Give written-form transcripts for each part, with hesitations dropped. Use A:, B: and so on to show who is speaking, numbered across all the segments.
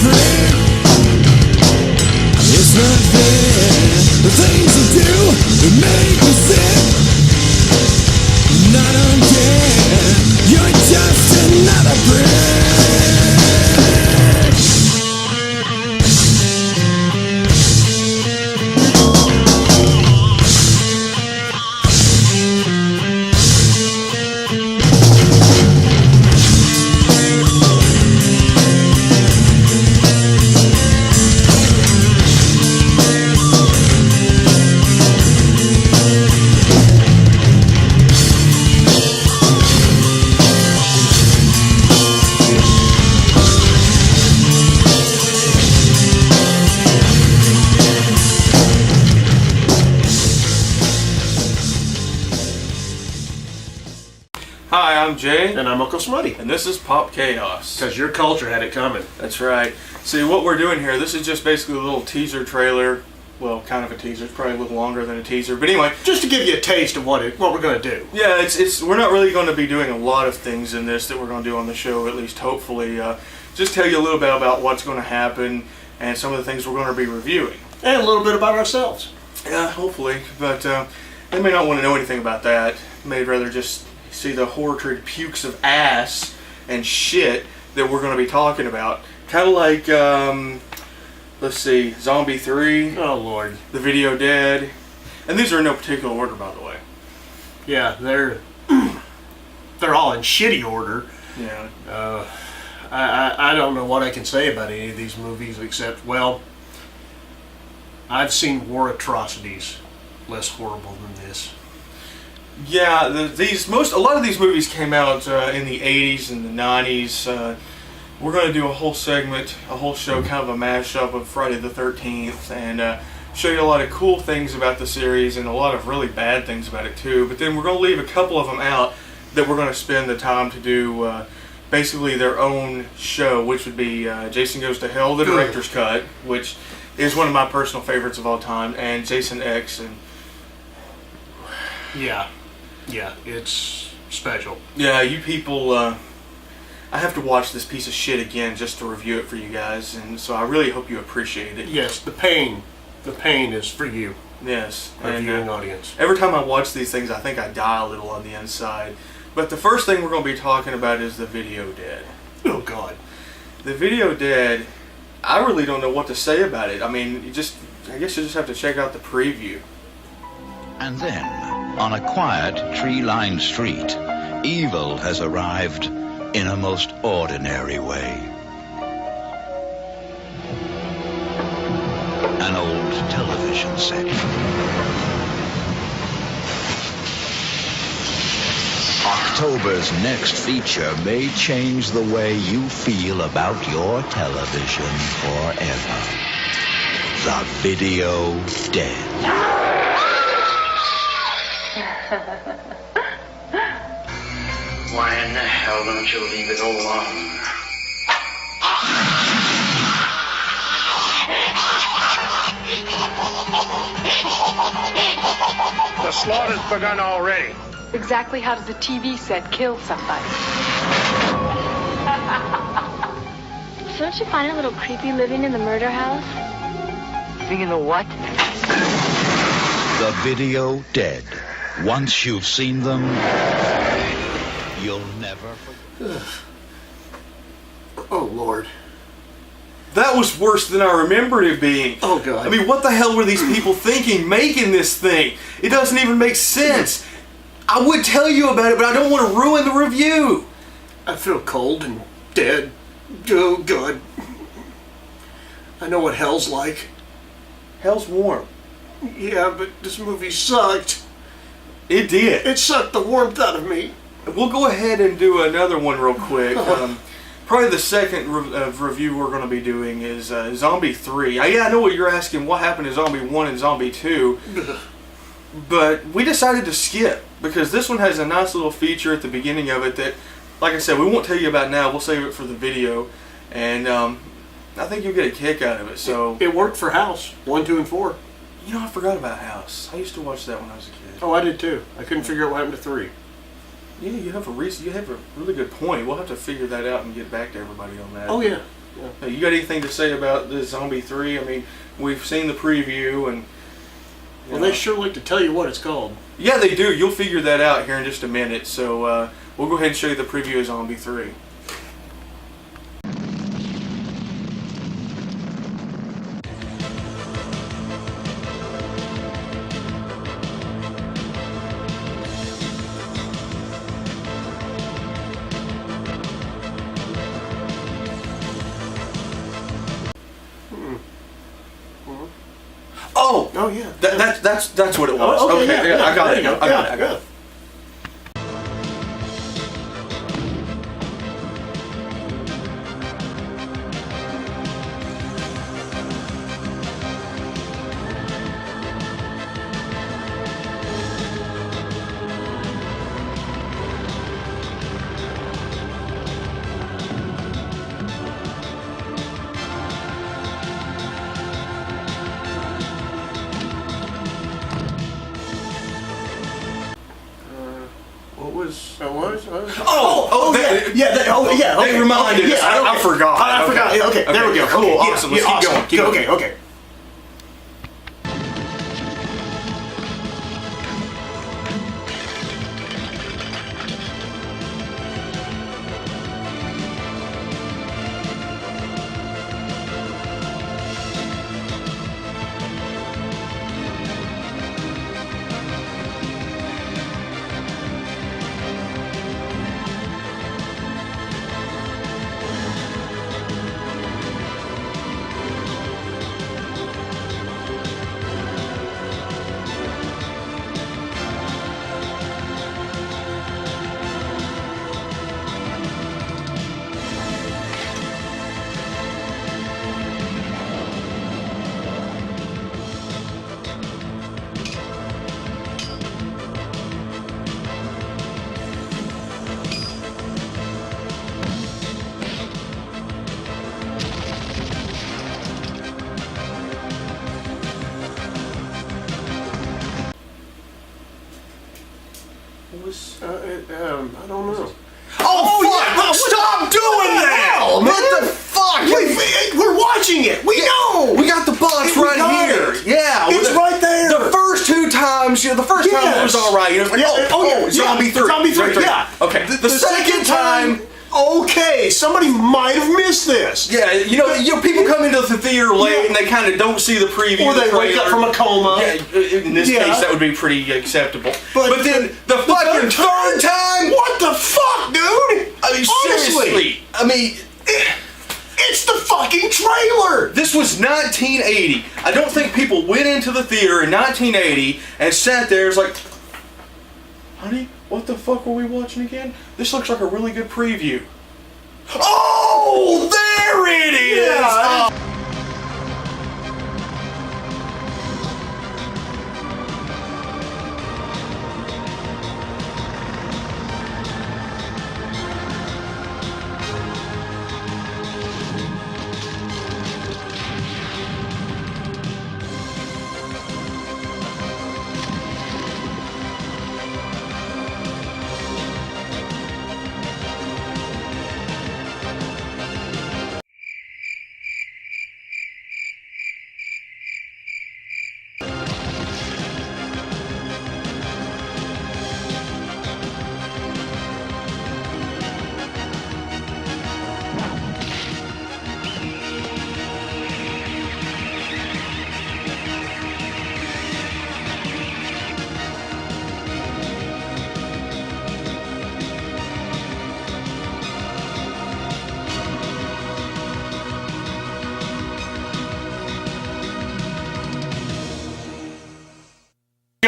A: free. It's not fair, the things you do that make me sick. Not undead, you're just another brick.
B: Hi, I'm Jay.
C: And I'm Uncle Smutty.
B: And this is PopChaos.
C: Because your culture had it coming.
B: That's right. See, what we're doing here, this is just basically a little teaser trailer. Well, kind of a teaser. It's probably a little longer than a teaser. But anyway.
C: Just to give you a taste of what we're going to do.
B: Yeah, we're not really going to be doing a lot of things in this that we're going to do on the show, at least hopefully. Just tell you a little bit about what's going to happen and some of the things we're going to be reviewing.
C: And a little bit about ourselves.
B: Yeah, hopefully. But they may not want to know anything about that. They may rather just see the horrid pukes of ass and shit that we're going to be talking about. Kind of like, let's see, Zombie 3.
C: Oh, Lord.
B: The Video Dead. And these are in no particular order, by the way.
C: Yeah, they're all in shitty order.
B: Yeah.
C: I don't know what I can say about any of these movies except, well, I've seen war atrocities less horrible than this.
B: Yeah, a lot of these movies came out in the 80s and the 90s. We're going to do a whole segment, a whole show, kind of a mashup of Friday the 13th, and show you a lot of cool things about the series and a lot of really bad things about it too. But then we're going to leave a couple of them out that we're going to spend the time to do basically their own show, which would be Jason Goes to Hell, the director's cut, which is one of my personal favorites of all time, and Jason X. And
C: Yeah, it's special.
B: yeah, you people, I have to watch this piece of shit again just to review it for you guys, and so I really hope you appreciate it.
C: Yes, the pain is for you.
B: Yes.
C: Our viewing audience.
B: Every time I watch these things, I think I die a little on the inside. But the first thing we're going to be talking about is The Video Dead.
C: Oh, God.
B: The Video Dead, I really don't know what to say about it. I mean, I guess you just have to check out the preview.
D: And then, on a quiet, tree-lined street, evil has arrived in a most ordinary way. An old television set. October's next feature may change the way you feel about your television forever. The Video Dead.
E: Why in the hell don't you leave it alone?
F: The slaughter's begun already.
G: Exactly how does a TV set kill somebody?
H: So don't you find it a little creepy living in the murder house?
E: Thinking the what?
D: The Video Dead. Once you've seen them, you'll never forget.
C: Oh, Lord.
B: That was worse than I remembered it being.
C: Oh, God.
B: I mean, what the hell were these people thinking making this thing? It doesn't even make sense. I would tell you about it, but I don't want to ruin the review.
C: I feel cold and dead. Oh, God. I know what hell's like.
B: Hell's warm.
C: Yeah, but this movie sucked.
B: It did.
C: It sucked the warmth out of me.
B: We'll go ahead and do another one real quick. Probably the second review we're going to be doing is Zombie 3. Yeah, I know what you're asking. What happened to Zombie 1 and Zombie 2? But we decided to skip because this one has a nice little feature at the beginning of it that, like I said, we won't tell you about now. We'll save it for the video. And I think you'll get a kick out of it. So
C: it worked for House 1, 2, and 4.
B: You know, I forgot about House. I used to watch that when I was a kid.
C: Oh, I did too. I couldn't figure out what happened to 3.
B: Yeah, you have a really good point. We'll have to figure that out and get back to everybody on that.
C: Oh yeah,
B: You got anything to say about the Zombie 3? I mean, we've seen the preview and...
C: Well, they sure like to tell you what it's called.
B: Yeah, they do. You'll figure that out here in just a minute. So we'll go ahead and show you the preview of Zombie 3.
C: Oh yeah.
B: That's what it was.
C: Oh, okay,
B: okay,
C: yeah,
B: I got
C: there
B: it.
C: you go.
B: I got it. What was? They reminded us. I forgot.
C: I forgot. Okay, there we go.
B: Cool.
C: Okay,
B: Awesome. Let's keep going. Keep going.
C: Okay. I don't know.
B: Stop doing that!
C: Hell, man.
B: What the fuck?
C: We're watching it. We know.
B: We got the box
C: We
B: right
C: got
B: here.
C: it.
B: Yeah,
C: It's right there.
B: The first two times, the first time it was all right. It was like, Zombie 3.
C: Zombie 3. Yeah.
B: Okay. The second time.
C: Okay, somebody might have missed this.
B: Yeah, you know, people come into the theater late and they kind of don't see the preview.
C: Or they wake up from a coma.
B: Yeah, in this case, that would be pretty acceptable. But then the fucking third time.
C: What the fuck, dude?
B: I mean,
C: honestly,
B: seriously. I mean,
C: it's the fucking trailer.
B: This was 1980. I don't think people went into the theater in 1980 and sat there. It's like, honey, what the fuck were we watching again? This looks like a really good preview. Oh, there it is!
C: Yeah.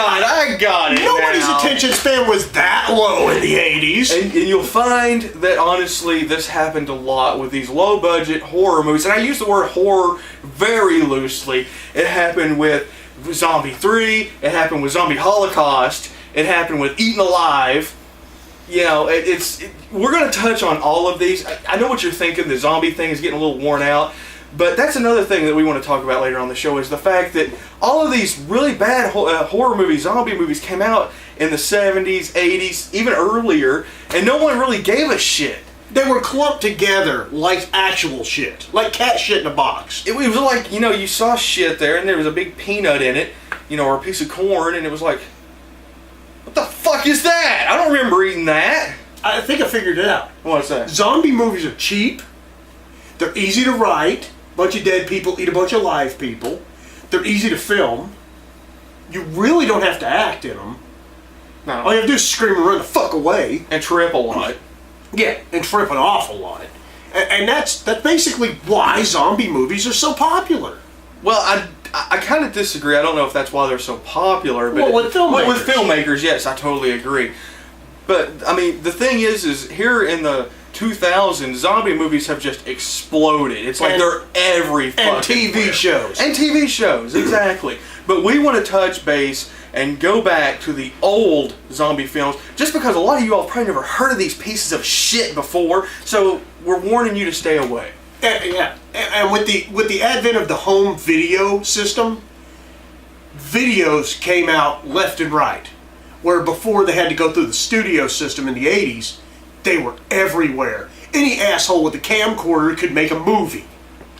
B: I got it.
C: Nobody's
B: now.
C: attention span was that low in the 80s.
B: And you'll find that honestly this happened a lot with these low budget horror movies, and I use the word horror very loosely. It happened with Zombie 3, it happened with Zombie Holocaust, it happened with Eaten Alive. You know, we're going to touch on all of these. I know what you're thinking, the zombie thing is getting a little worn out. But that's another thing that we want to talk about later on the show is the fact that all of these really bad horror movies, zombie movies came out in the 70s, 80s, even earlier, and no one really gave a shit.
C: They were clumped together like actual shit. Like cat shit in a box.
B: It was like, you saw shit there, and there was a big peanut in it, or a piece of corn, and it was like, what the fuck is that? I don't remember eating that.
C: I think I figured it out.
B: What's that?
C: Zombie movies are cheap. They're easy to write. Bunch of dead people eat a bunch of live people. They're easy to film. You really don't have to act in them.
B: No.
C: All you have to do is scream and run the fuck away.
B: And trip a lot.
C: Yeah, and trip an awful lot. And that's basically why zombie movies are so popular.
B: Well, I kind of disagree. I don't know if that's why they're so popular. But
C: Well, with filmmakers.
B: With filmmakers, yes, I totally agree. But, I mean, the thing is here in the 2000s, zombie movies have just exploded. It's like they're every fucking
C: And TV
B: where.
C: shows.
B: And TV shows, exactly. But we want to touch base and go back to the old zombie films, just because a lot of you all have probably never heard of these pieces of shit before, so we're warning you to stay away.
C: Yeah, and with the advent of the home video system, videos came out left and right. Where before they had to go through the studio system in the 80s, they were everywhere. Any asshole with a camcorder could make a movie.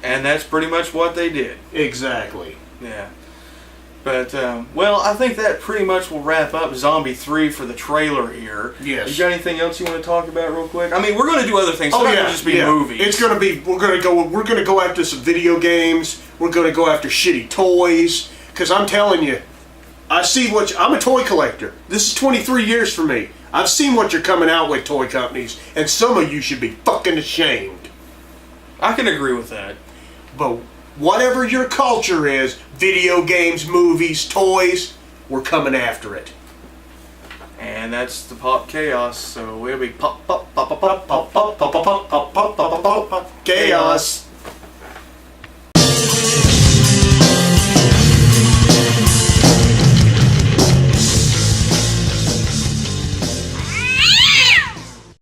B: And that's pretty much what they did.
C: Exactly.
B: Yeah. But, well, I think that pretty much will wrap up Zombie 3 for the trailer here.
C: Yes.
B: You got anything else you want to talk about real quick? I mean, we're going to do other things. It's not going to just be movies.
C: It's going to be, we're going to go after some video games. We're going to go after shitty toys. Because I'm telling you, I'm a toy collector. This is 23 years for me. I've seen what you're coming out with, toy companies, and some of you should be fucking ashamed.
B: I can agree with that.
C: But whatever your culture is, video games, movies, toys, we're coming after it.
B: And that's the PopChaos, so we'll be pop,
C: Chaos.